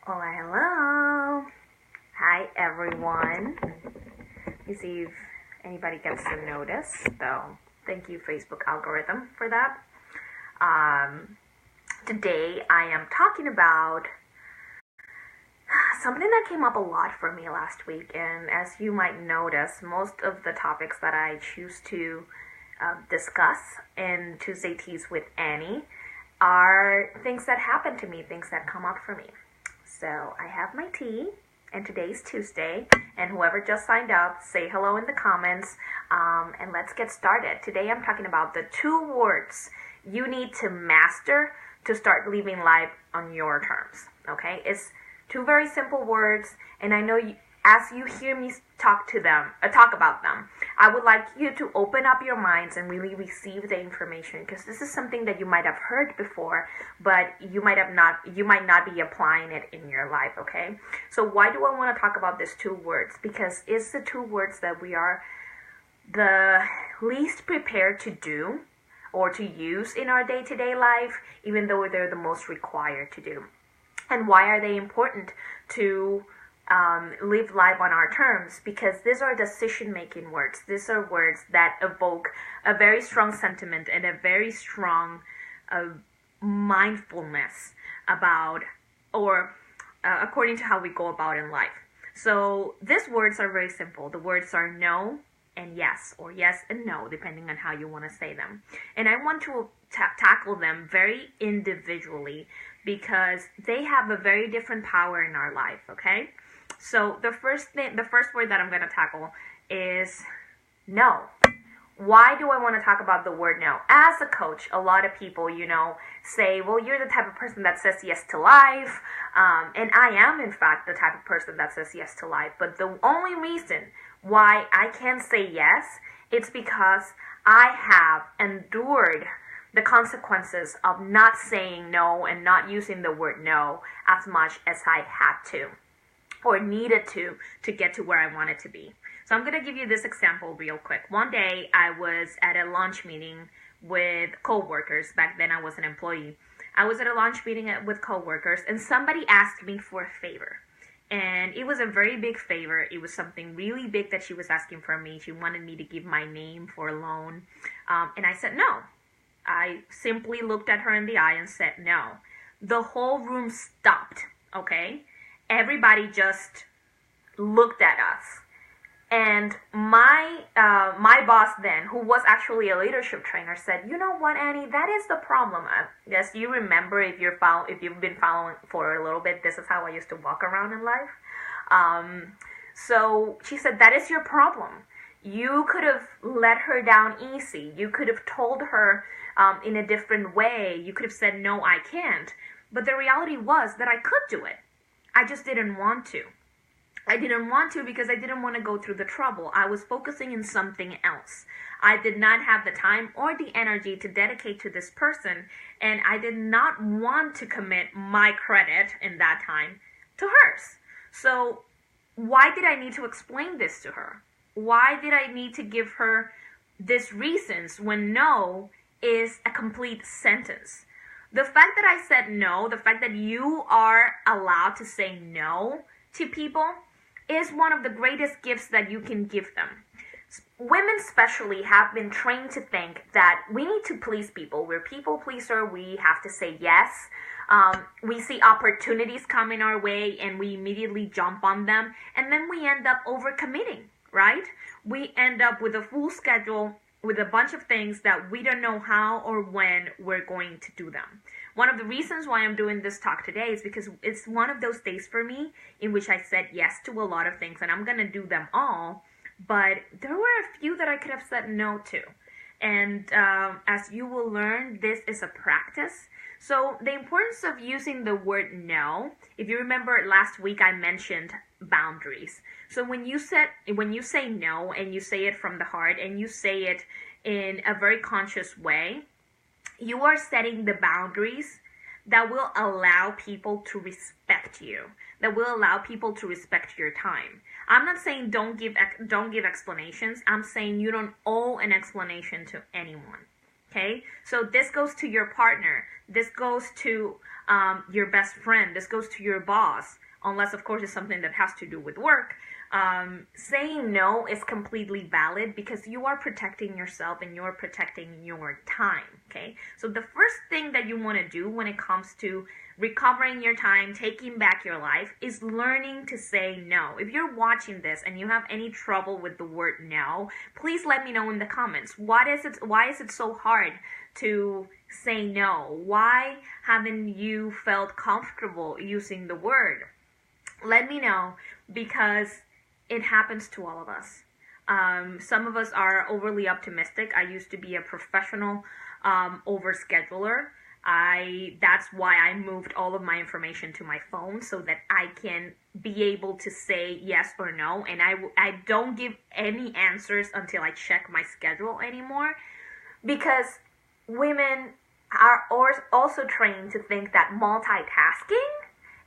Oh, hello. Hi, everyone. Let me see if anybody gets to notice, though. Thank you, Facebook algorithm, for that. Today, I am talking about something that came up a lot for me last week. And as you might notice, most of the topics that I choose to discuss in Tuesday Teas with Annie are things that happen to me, things that come up for me. So I have my tea, and today's Tuesday, and whoever just signed up, say hello in the comments, and let's get started. Today I'm talking about the 2 words you need to master to start living life on your terms, okay? It's 2 very simple words, and I know as you hear me talk about them, I would like you to open up your minds and really receive the information, because this is something that you might have heard before, but you might not be applying it in your life, okay? So why do I want to talk about these 2 words? Because it's the 2 words that we are the least prepared to do or to use in our day-to-day life, even though they're the most required to do. And why are they important to live life on our terms? Because these are decision-making words. These are words that evoke a very strong sentiment and a very strong mindfulness about, or according to how we go about in life. So these words are very simple. The words are no and yes, or yes and no, depending on how you want to say them. And I want to tackle them very individually because they have a very different power in our life, okay? So the first word that I'm going to tackle is no. Why do I want to talk about the word no? As a coach, a lot of people, say, well, you're the type of person that says yes to life. And I am, in fact, the type of person that says yes to life. But the only reason why I can say yes, it's because I have endured the consequences of not saying no and not using the word no as much as I had to or needed to get to where I wanted to be. So I'm going to give you this example real quick. One day I was at a lunch meeting with coworkers. Back then I was an employee. I was at a lunch meeting with coworkers, and somebody asked me for a favor. And it was a very big favor. It was something really big that she was asking from me. She wanted me to give my name for a loan. And I said no. I simply looked at her in the eye and said no. The whole room stopped, okay? Everybody just looked at us. And my boss then, who was actually a leadership trainer, said, "You know what, Annie, that is the problem." Yes, you remember, if you've been following for a little bit, this is how I used to walk around in life. So she said, that is your problem. You could have let her down easy. You could have told her in a different way. You could have said, no, I can't. But the reality was that I could do it. I just didn't want to. I didn't want to because I didn't want to go through the trouble. I was focusing on something else. I did not have the time or the energy to dedicate to this person, and I did not want to commit my credit in that time to hers. So why did I need to explain this to her? Why did I need to give her these reasons when no is a complete sentence? The fact that I said no, the fact that you are allowed to say no to people is one of the greatest gifts that you can give them. Women especially have been trained to think that we need to please people. We're people pleaser. We have to say yes. We see opportunities coming our way and we immediately jump on them. And then we end up overcommitting, right? We end up with a full schedule with a bunch of things that we don't know how or when we're going to do them. One of the reasons why I'm doing this talk today is because it's one of those days for me in which I said yes to a lot of things, and I'm going to do them all, but there were a few that I could have said no to. And as you will learn, this is a practice. So the importance of using the word no, if you remember last week I mentioned boundaries. So when you say no and you say it from the heart and you say it in a very conscious way, you are setting the boundaries that will allow people to respect you, that will allow people to respect your time. I'm not saying don't give explanations. I'm saying you don't owe an explanation to anyone. Okay, so this goes to your partner, this goes to your best friend, this goes to your boss, unless of course it's something that has to do with work. Saying no is completely valid because you are protecting yourself and you're protecting your time. Okay, so the first thing that you want to do when it comes to recovering your time, taking back your life, is learning to say no. If you're watching this and you have any trouble with the word no, please let me know in the comments. Why is it so hard to say no? Why haven't you felt comfortable using the word? Let me know, because it happens to all of us. Some of us are overly optimistic. I used to be a professional overscheduler. That's why I moved all of my information to my phone so that I can be able to say yes or no. And I don't give any answers until I check my schedule anymore, because women are also trained to think that multitasking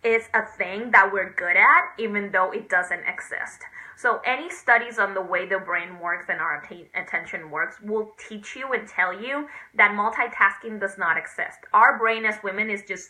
is a thing that we're good at, even though it doesn't exist. So any studies on the way the brain works and our attention works will teach you and tell you that multitasking does not exist. Our brain as women is just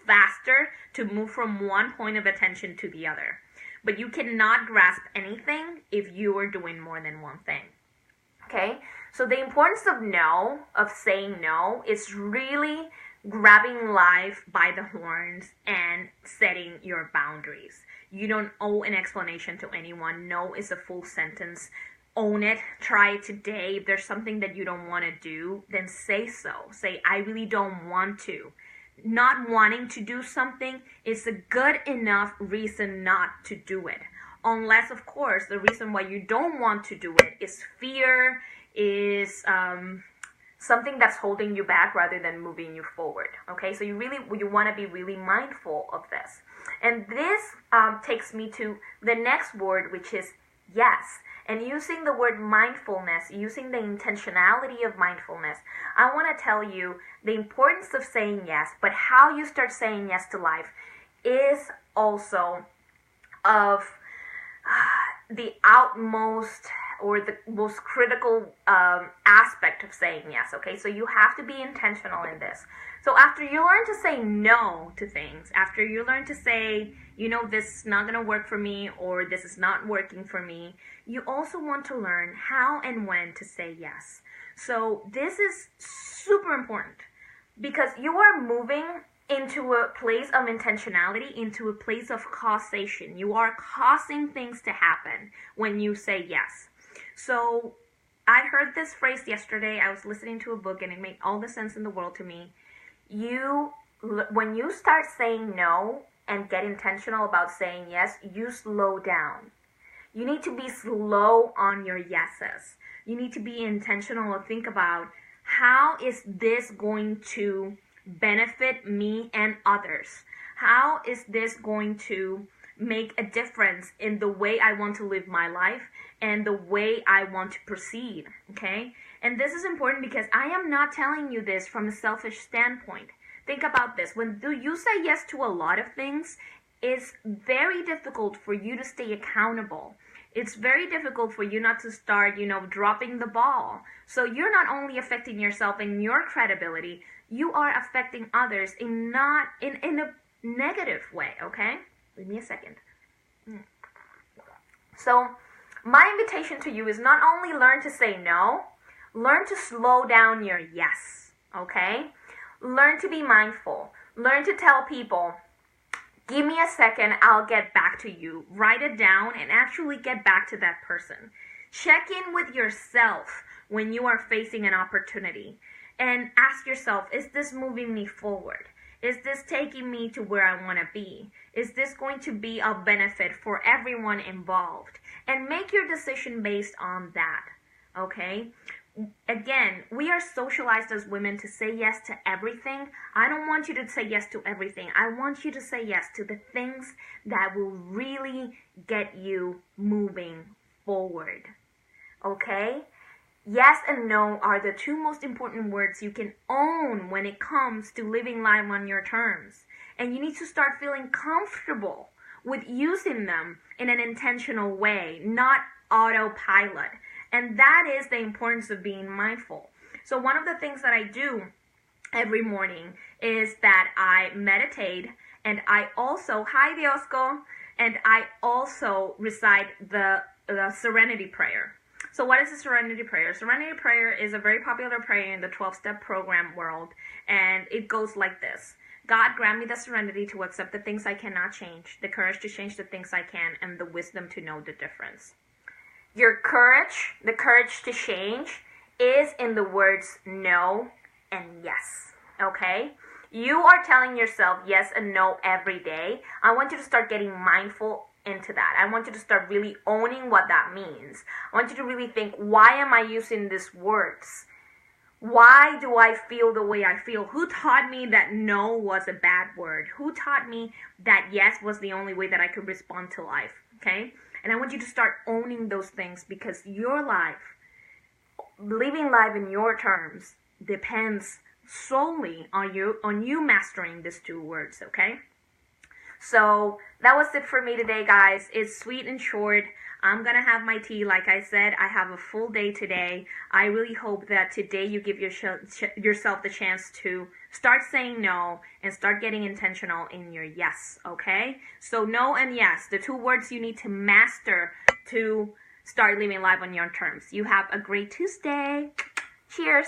faster to move from one point of attention to the other. But you cannot grasp anything if you are doing more than one thing. Okay? So the importance of saying no, is really grabbing life by the horns and setting your boundaries. You don't owe an explanation to anyone. No is a full sentence. Own it. Try it today. If there's something that you don't want to do, then say so. Say, I really don't want to. Not wanting to do something is a good enough reason not to do it. Unless, of course, the reason why you don't want to do it is fear, is something that's holding you back rather than moving you forward. Okay, so you want to be really mindful of this. And this takes me to the next word, which is yes. And using the word mindfulness, using the intentionality of mindfulness, I want to tell you the importance of saying yes, but how you start saying yes to life is also of the outmost or the most critical aspect of saying yes. Okay, so you have to be intentional in this. So after you learn to say no to things, after you learn to say, this is not going to work for me, or this is not working for me, you also want to learn how and when to say yes. So this is super important, because you are moving into a place of intentionality, into a place of causation. You are causing things to happen when you say yes. So I heard this phrase yesterday. I was listening to a book and it made all the sense in the world to me. When you start saying no and get intentional about saying yes, you slow down. You need to be slow on your yeses. You need to be intentional and think about, how is this going to benefit me and others? How is this going to make a difference in the way I want to live my life and the way I want to proceed? Okay? And this is important because I am not telling you this from a selfish standpoint. Think about this. When you say yes to a lot of things, it's very difficult for you to stay accountable. It's very difficult for you not to start, dropping the ball. So you're not only affecting yourself and your credibility, you are affecting others in a negative way, okay? Give me a second. So my invitation to you is not only learn to say no, learn to slow down your yes, okay? Learn to be mindful. Learn to tell people, give me a second, I'll get back to you. Write it down and actually get back to that person. Check in with yourself when you are facing an opportunity and ask yourself, is this moving me forward? Is this taking me to where I want to be? Is this going to be of benefit for everyone involved? And make your decision based on that, okay? Again, we are socialized as women to say yes to everything. I don't want you to say yes to everything. I want you to say yes to the things that will really get you moving forward, okay? Yes and no are the two most important words you can own when it comes to living life on your terms. And you need to start feeling comfortable with using them in an intentional way, not autopilot. And that is the importance of being mindful. So one of the things that I do every morning is that I meditate, and I also, hi Diosco, and I also recite the serenity prayer. So what is the serenity prayer? Serenity prayer is a very popular prayer in the 12-step program world, and it goes like this. God, grant me the serenity to accept the things I cannot change, the courage to change the things I can, and the wisdom to know the difference. Your courage, the courage to change, is in the words no and yes, okay? You are telling yourself yes and no every day. I want you to start getting mindful into that. I want you to start really owning what that means. I want you to really think, why am I using these words? Why do I feel the way I feel? Who taught me that no was a bad word? Who taught me that yes was the only way that I could respond to life? Okay? And I want you to start owning those things, because your life, living life in your terms, depends solely on you mastering these two words, okay? So that was it for me today, guys. It's sweet and short. I'm gonna have my tea. Like I said, I have a full day today. I really hope that today you give yourself the chance to start saying no and start getting intentional in your yes, okay? So no and yes, the two words you need to master to start living life on your terms. You have a great Tuesday. Cheers.